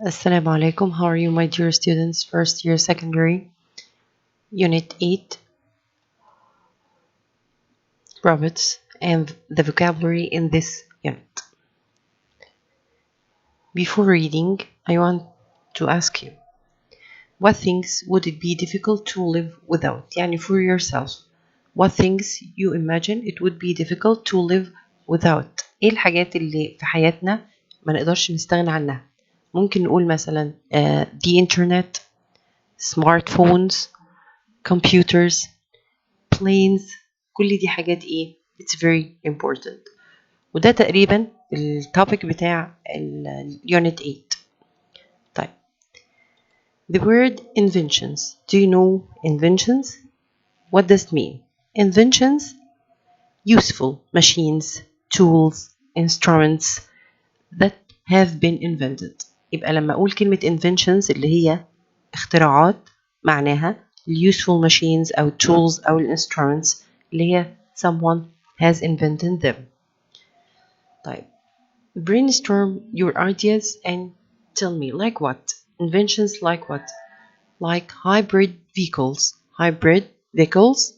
Assalamu alaikum. How are you, my dear students? First year secondary, Unit 8, Robots, and the vocabulary in this unit. Before reading, I want to ask you, what things would it be difficult to live without? يعني for yourself. What things you imagine it would be difficult to live without? ايه الحاجات اللي في حياتنا ما نقدرش نستغنى عنها؟ ممكن نقول مثلا the internet, smartphones, computers, planes. كل دي حاجات ايه؟ it's very important. وده تقريبا التوبيك بتاع unit 8. طيب, the word inventions. Do you know inventions? What does it mean? Inventions, useful machines, tools, instruments that have been invented. يبقى لما أقول كلمة inventions اللي هي اختراعات معناها useful machines أو tools أو instruments اللي هي someone has invented them. طيب, brainstorm your ideas and tell me like what? Inventions like what? Like hybrid vehicles. Hybrid vehicles.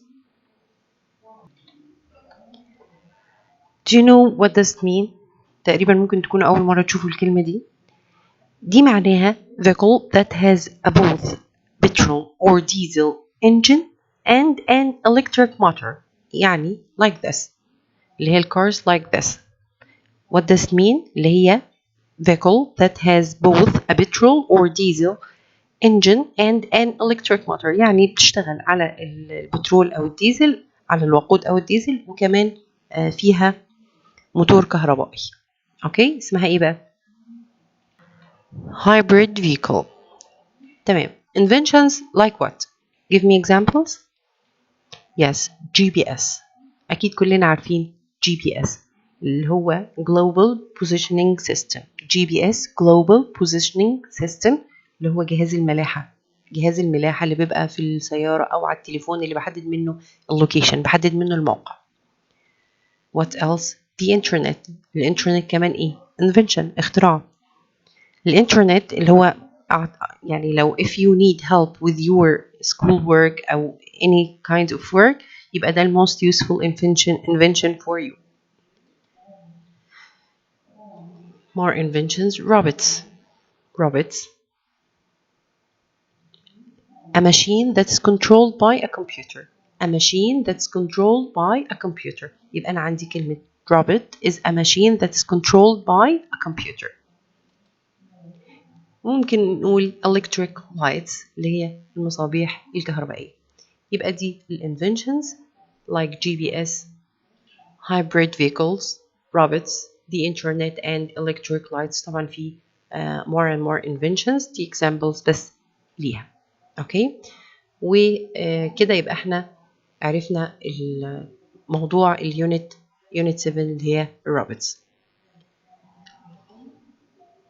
Do you know what does it mean? تقريبا ممكن تكون أول مرة تشوفوا الكلمة دي. دي معناها vehicle that has a both petrol or diesel engine and an electric motor. يعني like this. اللي هي cars like this. What does it mean? اللي هي vehicle that has both a petrol or diesel engine and an electric motor. يعني بتشتغل على البترول أو الديزل، على الوقود أو الديزل، وكمان فيها موتور كهربائي. اوكي، اسمها ايه بقى؟ hybrid vehicle. تمام. inventions like what? Give me examples. Yes, GPS. أكيد كلنا عارفين GPS اللي هو Global Positioning System. GPS Global Positioning System اللي هو جهاز الملاحة. جهاز الملاحة اللي بيبقى في السيارة أو على التليفون اللي بحدد منه اللوكيشن، بحدد منه الموقع. What else? The internet. الانترنت كمان ايه؟ invention، اختراع. الانترنت اللي هو يعني لو if you need help with your school work أو any kind of work يبقى ده most useful invention for you. More inventions. Robots. Robots. A machine that's controlled by a computer. A machine that's controlled by a computer. يبقى أنا عندي كلمة robot is a machine that's controlled by a computer. ممكن نقول electric lights اللي هي المصابيح الكهربائية. يبقى دي inventions like GPS, hybrid vehicles, robots, the internet and electric lights. طبعا في more and more inventions. دي examples بس ليها. اوكي، وكده يبقى احنا عرفنا الموضوع اليونت 7 اللي هي robots.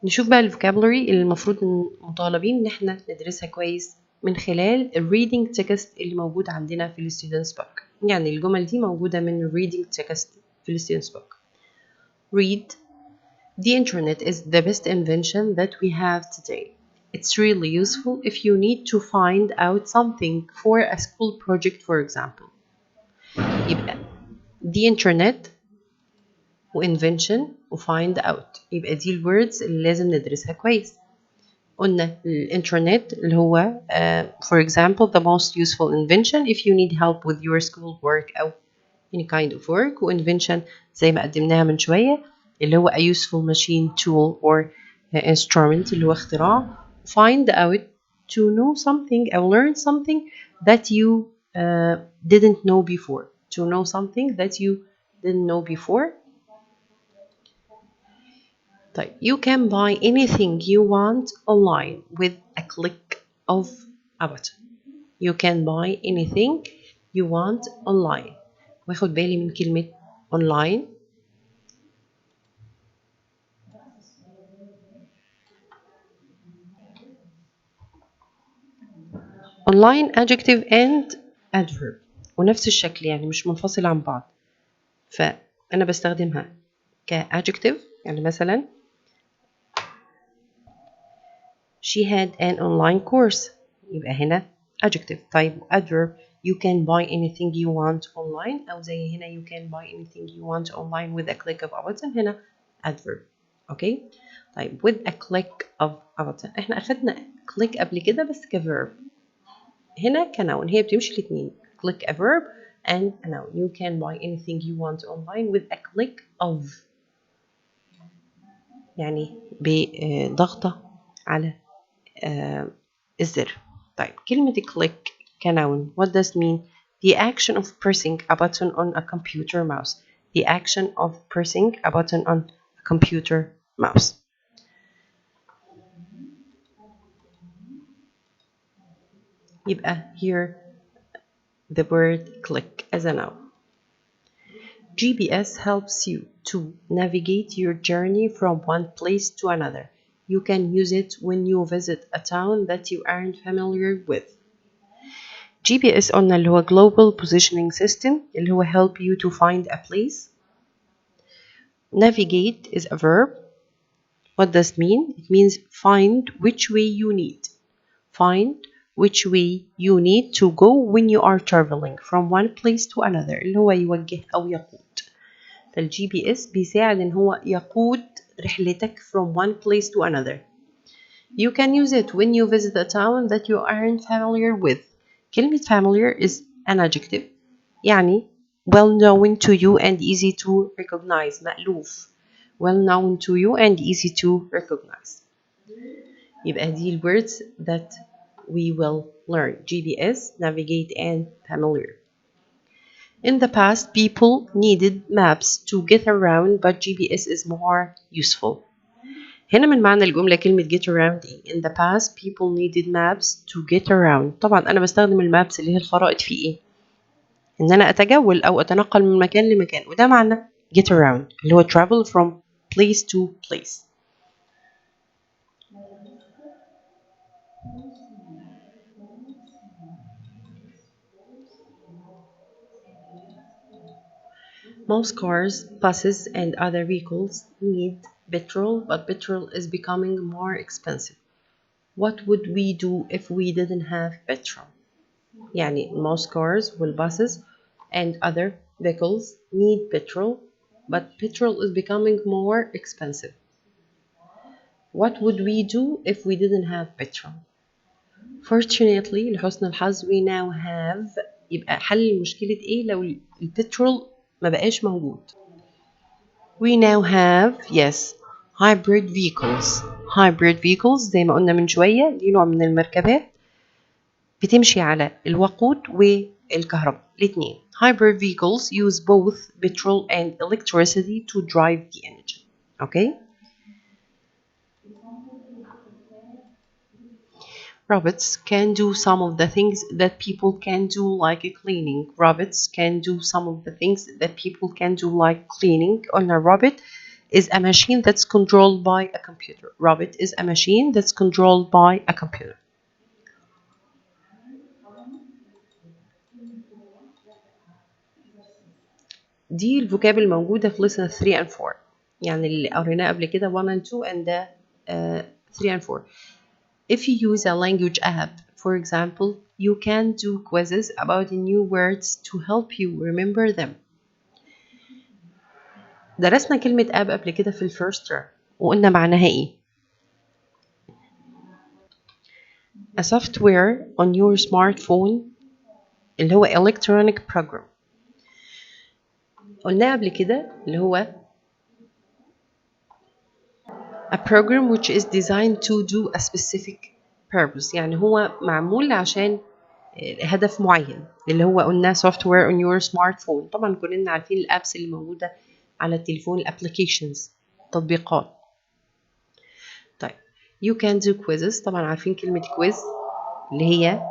نشوف بقى الفوكابولري اللي المفروض مطالبين ان احنا ندرسها كويس من خلال الريدنج تكست اللي موجود عندنا في الستودنتس بوك. يعني الجمل دي موجودة من الريدنج تكست في الستودنتس بوك. Read. The internet is the best invention that we have today. It's really useful if you need to find out something for a school project, for example. يبقى the internet وinvention وfind out. يبقى دي الwords اللي لازم ندرسها كويس. قلنا الانترنت اللي هو for example the most useful invention if you need help with your school work أو any kind of work. وinvention زي ما قدمناها من شوية اللي هو a useful machine, tool or instrument اللي هو اختراع. Find out to know something or learn something that you didn't know before. To know something that you didn't know before. طيب, you can buy anything you want online with a click of a button. You can buy anything you want online. واخد بالي من كلمة online. online adjective and adverb ونفس الشكل، يعني مش منفصل عن بعض، فأنا بستخدمها كadjective. يعني مثلا She had an online course. يبقى هنا adjective. طيب adverb. You can buy anything you want online. أو زي هنا you can buy anything you want online with a click of a button. هنا adverb. أوكي. طيب with a click of a button. إحنا أخدنا click قبل كده بس كverb. هنا كnoun. هي بتمشي الاتنين. Click a verb and a noun. You can buy anything you want online with a click of. يعني بضغطة على الزر. طيب كلمة click كnoun. What does it mean? The action of pressing a button on a computer mouse. The action of pressing a button on a computer mouse. يبقى here the word click as a noun. GPS helps you to navigate your journey from one place to another. You can use it when you visit a town that you aren't familiar with. GPS قلنا اللي هو Global Positioning System اللي هو help you to find a place. Navigate is a verb. What does it mean? It means find which way you need. Find which way you need to go when you are traveling from one place to another اللي هو يوجه أو يقود. فالجي بي اس بيساعد إن هو يقود رحلتك from one place to another. You can use it when you visit a town that you aren't familiar with. كلمة familiar is an adjective. يعني well known to you and easy to recognize. مألوف. Well known to you and easy to recognize. يبقى دي ال words that we will learn. GPS, navigate and familiar. In the past, people needed maps to get around, but GPS is more useful. هنا من معنى الجملة كلمة get around إيه؟ In the past, people needed maps to get around. طبعا أنا بستخدم المابس اللي هي الخرائط في إيه؟ إن أنا أتجول أو أتنقل من مكان لمكان وده معنى get around اللي هو travel from place to place. Most cars, buses, and other vehicles need petrol, but petrol is becoming more expensive. What would we do if we didn't have petrol? يعني most cars buses and other vehicles need petrol, but petrol is becoming more expensive. What would we do if we didn't have petrol? Fortunately, لحسن الحظ we now have. يبقى حل مشكلة إيه لو البترول ما بقاش موجود. We now have yes hybrid vehicles. Hybrid vehicles زي ما قلنا من شوية دي نوع من المركبات بتمشي على الوقود والكهرباء الاثنين. Hybrid vehicles use both petrol and electricity to drive the engine. Okay? Robots can do some of the things that people can do like cleaning. Robots can do some of the things that people can do like cleaning. On a robot is a machine that's controlled by a computer. Robot is a machine that's controlled by a computer. دي الفوكاب الموجودة في lesson 3 and 4 يعني اللي قريناه قبل كده 1 and 2 and 3 and 4. If you use a language app, for example, you can do quizzes about new words to help you remember them. درسنا كلمة app قبل كده في الفيرست term وقلنا معناها ايه. A software on your smartphone اللي هو electronic program. قلنا قبل كده اللي هو a program which is designed to do a specific purpose يعني هو معمول عشان هدف معين اللي هو قلنا software on your smartphone. طبعا كلنا عارفين الابس اللي موجودة على التليفون الابليكيشنز تطبيقات. طيب you can do quizzes. طبعا عارفين كلمة quiz اللي هي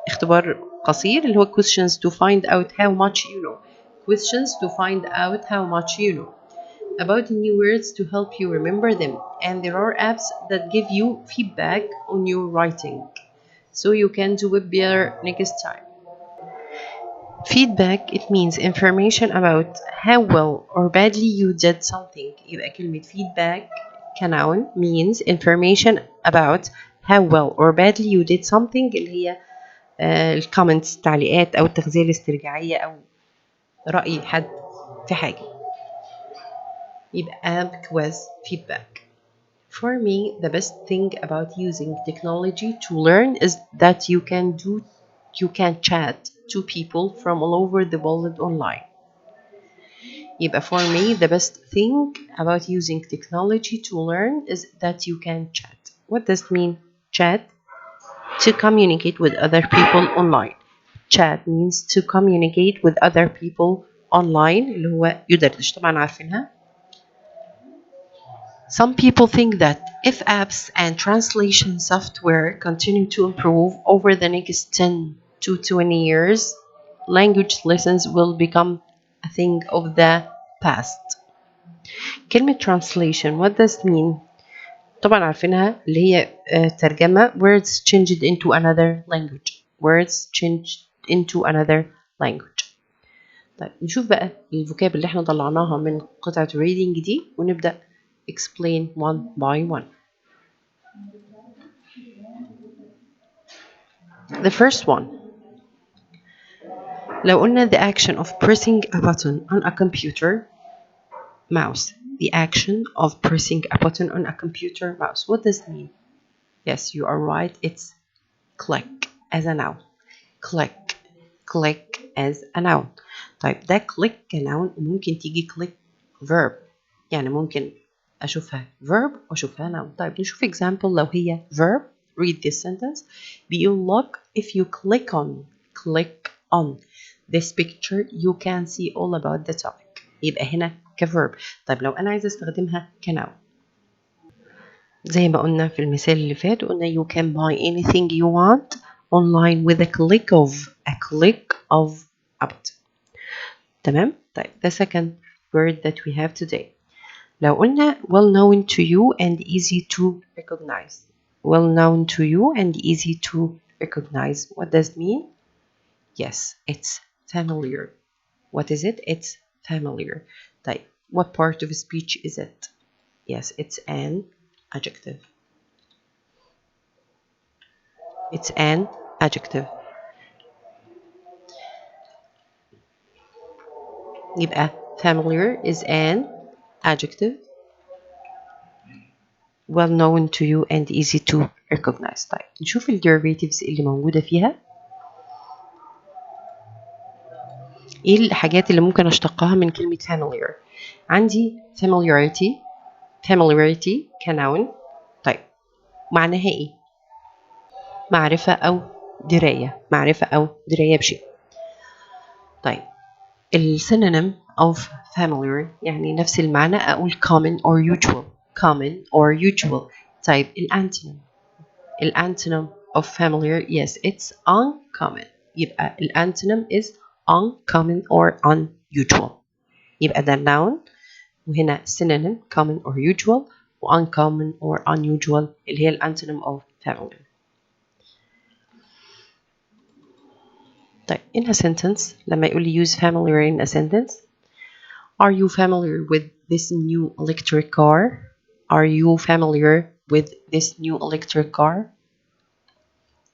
اختبار قصير اللي هو questions to find out how much you know. Questions to find out how much you know about new words to help you remember them. And there are apps that give you feedback on your writing so you can do it better next time. Feedback, it means information about how well or badly you did something. يبقى كلمة feedback كnoun means information about how well or badly you did something اللي هي الكومنتس التعليقات أو التغذية الاسترجاعية أو رأي حد في حاجة. يبقى quiz feedback. For me, the best thing about using technology to learn is that you can chat to people from all over the world online. يبقى for me, the best thing about using technology to learn is that you can chat. What does it mean? Chat, to communicate with other people online. Chat means to communicate with other people online اللي هو يدردش طبعا عارفينها. Some people think that if apps and translation software continue to improve over the next 10 to 20 years, language lessons will become a thing of the past. كلمة translation, what does it mean? طبعا عارفينها اللي هي ترجمة words changed into another language. Words changed into another language. طيب نشوف بقى الفوكاب اللي احنا طلعناها من قطعة reading دي ونبدأ explain one by one. The first one. لو قلنا the action of pressing a button on a computer mouse. The action of pressing a button on a computer mouse. What does it mean? Yes, you are right. It's click as a noun. Click. Click as a noun. طيب ده click كnoun ممكن تيجي click verb. يعني ممكن أشوفها verb وأشوفها noun. طيب نشوف example لو هي verb. Read this sentence. بيقول look if you click on this picture you can see all about the topic. يبقى هنا كverb. طيب لو أنا عايزة أستخدمها كnoun زي ما قلنا في المثال اللي فات قلنا you can buy anything you want online with a click of a button. تمام؟ طيب the second word that we have today. لو قلنا well known to you and easy to recognize. Well known to you and easy to recognize. What does it mean? Yes, it's familiar. What is it? It's familiar. طيب what part of speech is it? Yes, it's an adjective. It's an adjective. يبقى familiar is an adjective. Well known to you and easy to recognize. طيب نشوف ال derivatives اللي موجودة فيها. ايه الحاجات اللي ممكن اشتقها من كلمة familiar؟ عندي familiarity كنون. طيب معناها ايه؟ معرفة أو دراية. معرفة أو دراية بشيء. طيب السينونيم of familiar يعني نفس المعنى أقول common or usual. طيب الانتونيم of familiar yes it's uncommon. يبقى الانتونيم is uncommon or unusual. يبقى ده noun وهنا synonym common or usual و uncommon or unusual اللي هي الانتونيم of familiar. طيب in a sentence لما يقول لي use familiar in a sentence. Are you familiar with this new electric car? Are you familiar with this new electric car?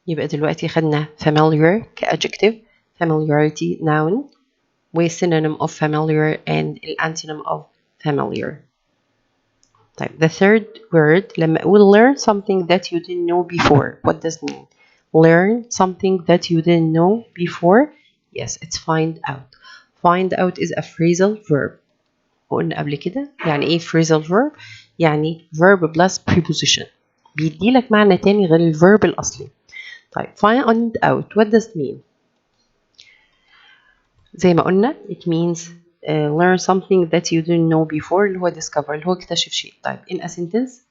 يبقى دلوقتي خدنا familiar كadjective, familiarity noun, و synonym of familiar and antonym of familiar. طيب the third word لما أقول learn something that you didn't know before. What does it mean? Learn something that you didn't know before. Yes, it's find out. Find out is a phrasal verb. وقلنا قبل كده يعني ايه phrasal verb؟ يعني verb plus preposition. بيديلك معنى تاني غير الverb الأصلي. طيب find out what does it mean؟ زي ما قلنا it means learn something that you didn't know before اللي هو discover اللي هو اكتشف شيء. طيب in a sentence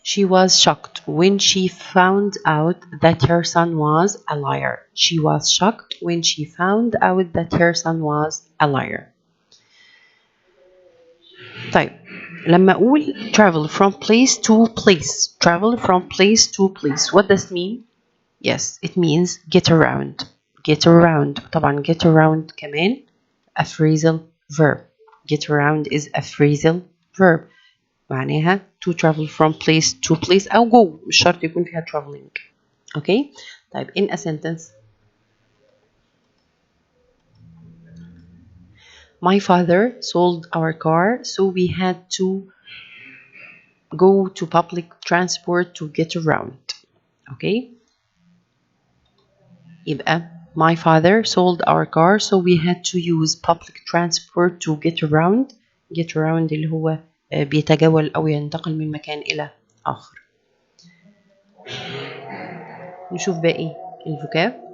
she was shocked when she found out that her son was a liar. She was shocked when she found out that her son was a liar. طيب لما أقول travel from place to place what does it mean? Yes, it means get around. طبعا get around كمان a phrasal verb. Get around is a phrasal verb. معناها to travel from place to place أو go، مش شرط يكون فيها traveling. اوكي طيب in a sentence. My father sold our car, so we had to go to public transport to get around. Okay. يبقى my father sold our car, so we had to use public transport to get around. get around اللي هو بيتجول أو ينتقل من مكان إلى آخر. نشوف باقي الفوكاب.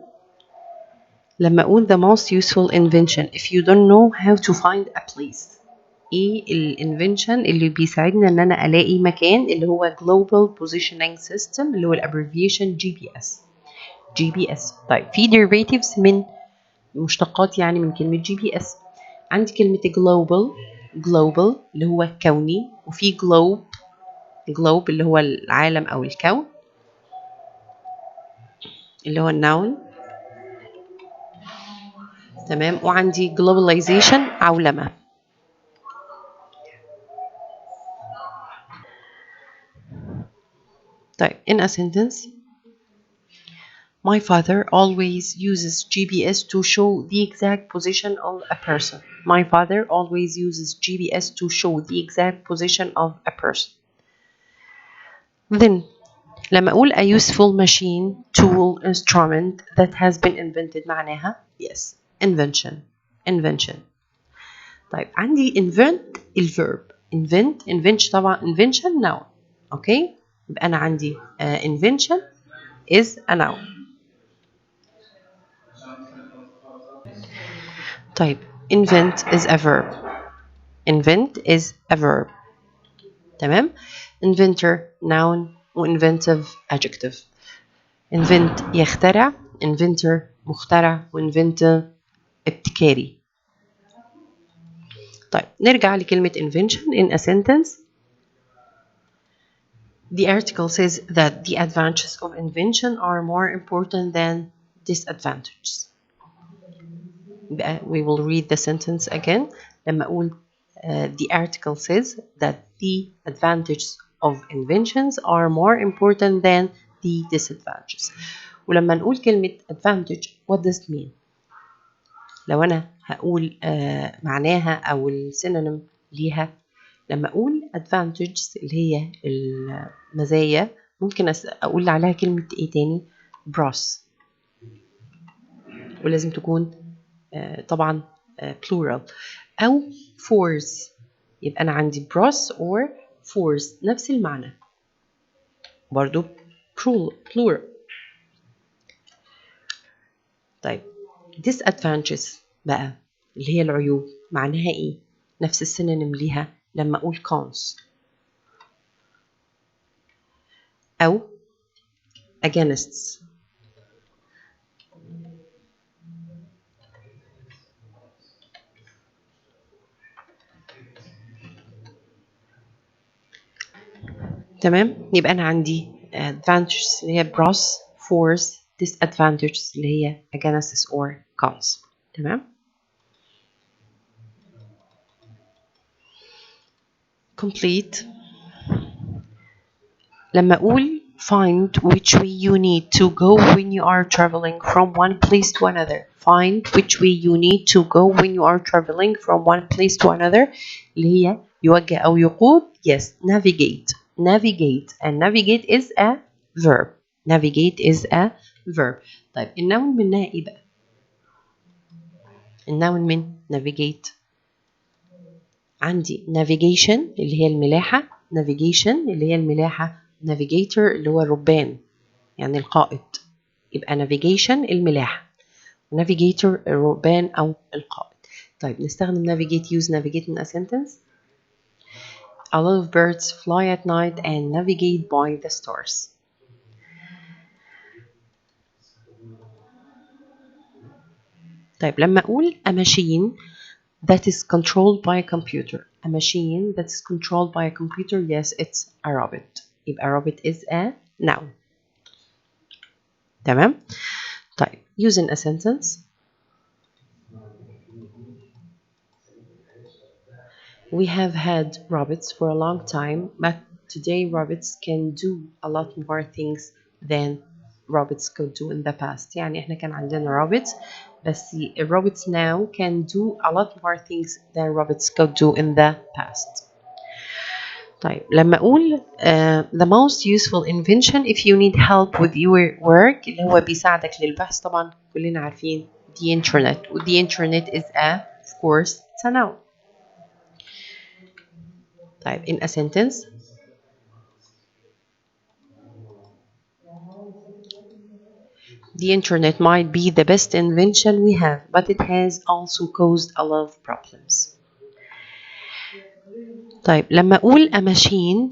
لما أقول the most useful invention if you don't know how to find a place. ايه الانفنشن اللي بيساعدنا ان انا الاقي مكان، اللي هو global positioning system اللي هو الابريفيشن GPS. GPS. طيب في derivatives من مشتقات يعني من كلمة GPS. عندي كلمة global اللي هو كوني، وفي globe اللي هو العالم او الكون اللي هو النون. تمام. وعندي globalization عولمة. طيب in a sentence. My father always uses GPS to show the exact position of a person. My father always uses GPS to show the exact position of a person. Then لما أقول a useful machine, tool, instrument that has been invented معناها yes invention. طيب عندي invent الverb invent طبعا invention noun. اوكي يبقى أنا عندي invention is a noun. طيب invent is a verb. invent is a verb. تمام. inventor noun و inventive adjective. invent يخترع، inventor مخترع، و inventor ابتكاري. طيب نرجع لكلمة invention in a sentence. The article says that the advantages of invention are more important than disadvantages. We will read the sentence again. لما أقول the article says that the advantages of inventions are more important than the disadvantages. ولما نقول كلمة advantage, what does it mean؟ لو أنا هقول معناها أو السينونيم ليها، لما أقول advantages اللي هي المزايا، ممكن أقول عليها كلمة إيه تاني؟ pros. ولازم تكون طبعا plural أو force. يبقى أنا عندي pros or force نفس المعنى برضو plural. طيب disadvantages بقى اللي هي العيوب معناها إيه؟ نفس السينونيم ليها لما أقول cons أو against. تمام. يبقى أنا عندي advantages اللي هي pros force disadvantages اللي هي against or cons. تمام. complete. لما أقول find which way you need to go when you are traveling from one place to another. find which way you need to go when you are traveling from one place to another اللي هي يوجه أو يقود. yes navigate and navigate is a verb. navigate is a verb. طيب النون منها إيه بقى؟ النون من navigate عندي navigation اللي هي الملاحة. navigation اللي هي الملاحة. navigator اللي هو الربان يعني القائد. يبقى navigation الملاحة، navigator الربان أو القائد. طيب نستخدم navigate use navigate in a sentence. A lot of birds fly at night and navigate by the stars. طيب لما أقول a machine that is controlled by a computer. a machine that is controlled by a computer, yes it's a robot. يبقى robot is a noun. تمام. طيب use in a sentence. We have had robots for a long time, but today robots can do a lot more things than robots could do in the past. يعني احنا كان عندنا robots بس robots now can do a lot more things than robots could do in the past. طيب لما أقول the most useful invention if you need help with your work اللي هو بيساعدك للبحث، طبعا كلنا عارفين the internet. The internet is of course it's a noun. طيب in a sentence the internet might be the best invention we have, but it has also caused a lot of problems. طيب لما أقول a machine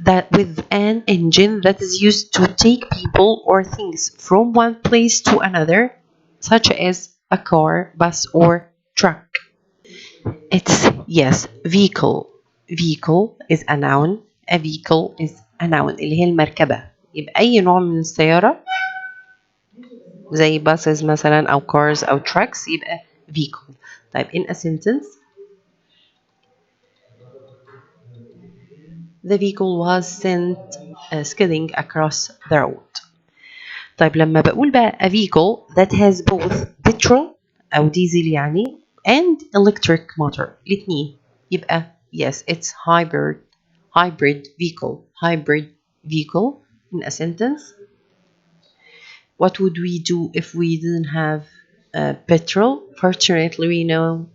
that with an engine that is used to take people or things from one place to another, such as a car, bus, or truck. It's yes, vehicle. Vehicle is a noun. A vehicle is a noun اللي هي المركبة. يبقى أي نوع من السيارة زي buses مثلا أو cars أو trucks يبقى vehicle. طيب in a sentence the vehicle was sent skidding across the road. طيب لما بقول بقى a vehicle that has both petrol أو ديزل يعني and electric motor الاثنين يبقى yes it's hybrid vehicle. In a sentence what would we do if we didn't have petrol? Fortunately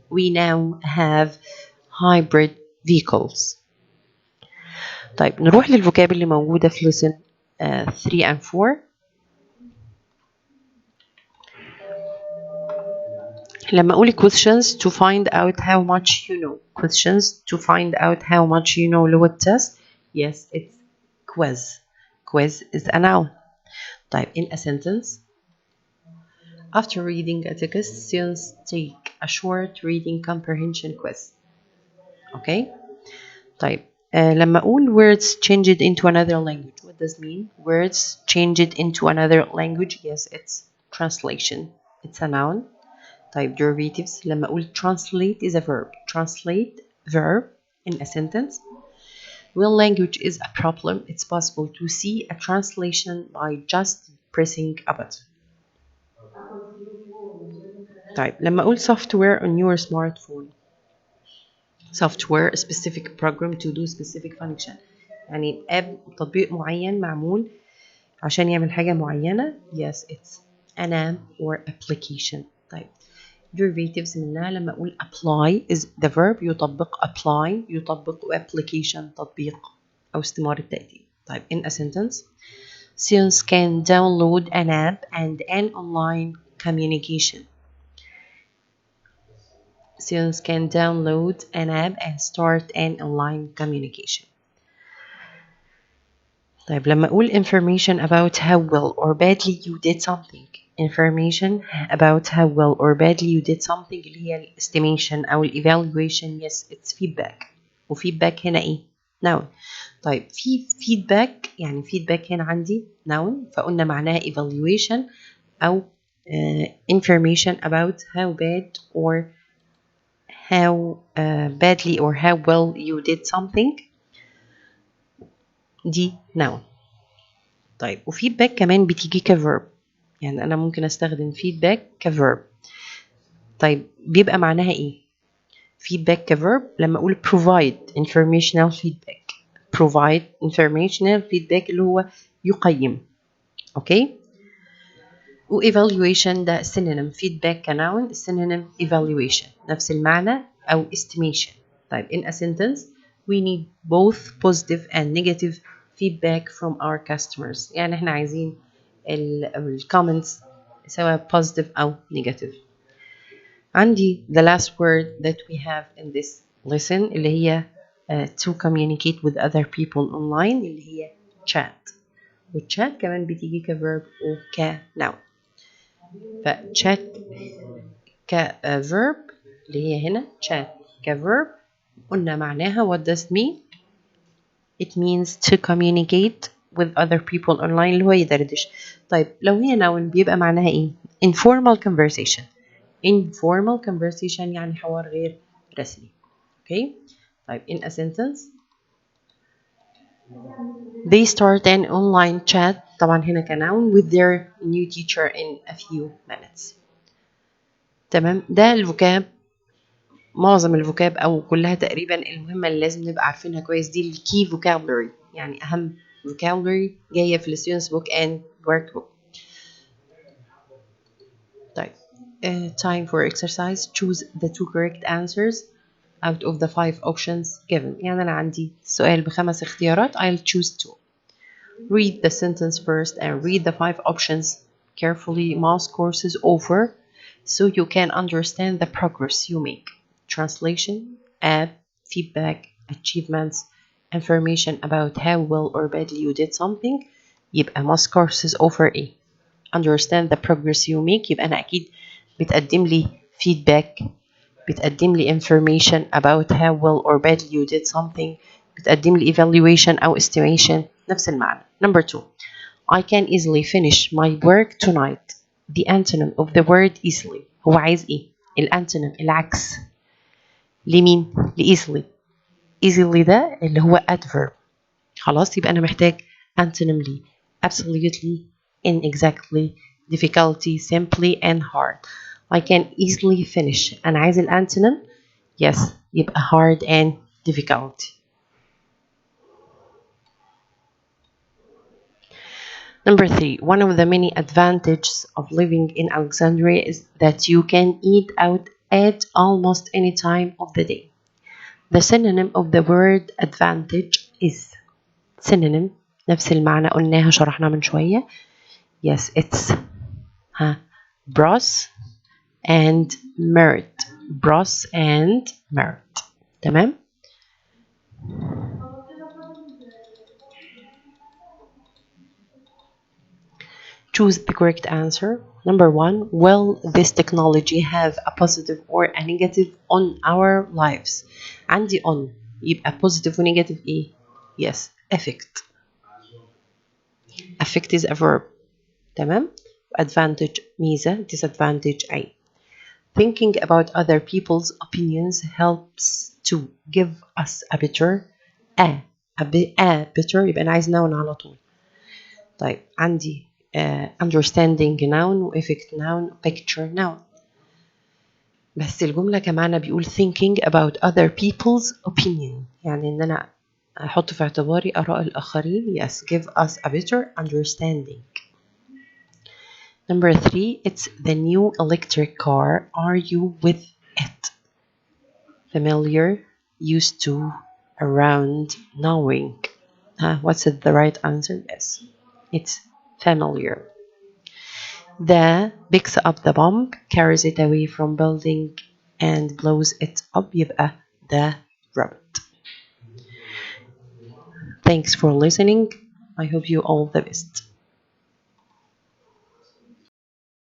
we now have hybrid vehicles. طيب نروح للفوكاب اللي موجودة في lesson 3 and 4. لما أقول questions to find out how much you know. Questions to find out how much you know اللي هو التست. Yes, it's quiz. Quiz is a noun. طيب in a sentence after reading a text students take a short reading comprehension quiz. Okay. طيب لما أقول words changed into another language, what does mean? Words changed into another language. Yes, it's translation. It's a noun. طيب derivatives لما أقول translate is a verb. Translate verb in a sentence. When language is a problem, it's possible to see a translation by just pressing a button. طيب لما أقول software on your smartphone. Software a specific program to do specific function. يعني تطبيق معين معمول عشان يعمل حاجة معينة. Yes, it's an app or application. طيب derivatives منها لما أقول apply is the verb يطبق apply يطبق application تطبيق أو استمارة تأتي. طيب in a sentence students can download an app and an online communication. Students can download an app and start an online communication. طيب لما أقول information about how well or badly you did something. Information about how well or badly you did something اللي هي estimation أو evaluation. Yes, it's feedback. وفيدباك هنا إيه؟ noun. طيب في feedback يعني feedback هنا عندي noun فقلنا معناها evaluation أو information about how bad or how badly or how well you did something دي noun. طيب وفيدباك كمان بتيجي كverb يعني أنا ممكن أستخدم feedback كverb. طيب بيبقى معناها إيه؟ feedback كverb لما أقول provide informational feedback. provide informational feedback اللي هو يقيم. أوكي؟ و evaluation ده synonym. feedback كnoun synonym evaluation نفس المعنى أو estimation. طيب in a sentence we need both positive and negative feedback from our customers. يعني احنا عايزين ال comments سواء positive أو negative. عندي the last word that we have in this lesson اللي هي to communicate with other people online اللي هي chat. والchat كمان بتيجي كverb و كnoun. فchat كverb اللي هي هنا chat كverb قلنا معناها what does it mean? It means to communicate with other people online اللي هو يدردش. طيب لو هي noun بيبقى معناها ايه؟ informal conversation. informal conversation يعني حوار غير رسمي. okay طيب in a sentence they start an online chat طبعا هنا كnoun with their new teacher in a few minutes. تمام. ده الفوكاب، معظم الفوكاب او كلها تقريبا المهمه اللي لازم نبقى عارفينها كويس. دي الكي فوكابولري، يعني اهم vocabulary جايه في الستودنتس بوك and work book. طيب time for exercise. Choose the 2 correct answers out of the 5 options given. يعني أنا عندي سؤال ب5 اختيارات. I'll choose 2. Read the sentence first and read the 5 options carefully. Mouse courses over so you can understand the progress you make. Translation, app, feedback, achievements, information about how well or badly you did something. يبقى mouse courses over A. Understand the progress you make. يبقى أنا أكيد بتقدم لي feedback، بتقدم لي information about how well or badly you did something، بتقدم لي evaluation أو estimation، نفس المعنى. Number 2. I can easily finish my work tonight. The antonym of the word easily. هو عايز إيه؟ الانتونيم العكس لمين؟ لإيزلي. easily ده اللي هو adverb. خلاص، يبقى أنا محتاج antonym لي absolutely, inexactly, difficulty, simply and hard. I can easily finish. أنا عايز الانتونيم. Yes, يبقى hard and difficult. Number 3. One of the many advantages of living in Alexandria is that you can eat out at almost any time of the day. The synonym of the word advantage is synonym نفس المعنى قلناها شرحنا من شوية. Yes, it's pros and merit. Pros and merit. تمام. Choose the correct answer. Number 1. Will this technology have a positive or a negative on our lives? عندي on يبقى positive و negative إيه؟ Yes, effect. Effect is a verb. تمام. Advantage ميزة, disadvantage أي. Thinking about other people's opinions helps to give us a better better يبقى أنا عايز noun على طول. طيب عندي understanding noun و effect noun picture noun. بس الجملة كمان بيقول thinking about other people's opinion، يعني إن أنا أحط في اعتباري آراء الآخرين. Yes, give us a better understanding. Number 3. It's the new electric car. Are you with it? Familiar, used to, around, knowing. What's it the right answer? Yes, it's familiar. The picks up the bomb, carries it away from building and blows it up. يبقى the robot. Thanks for listening. I hope you all the best.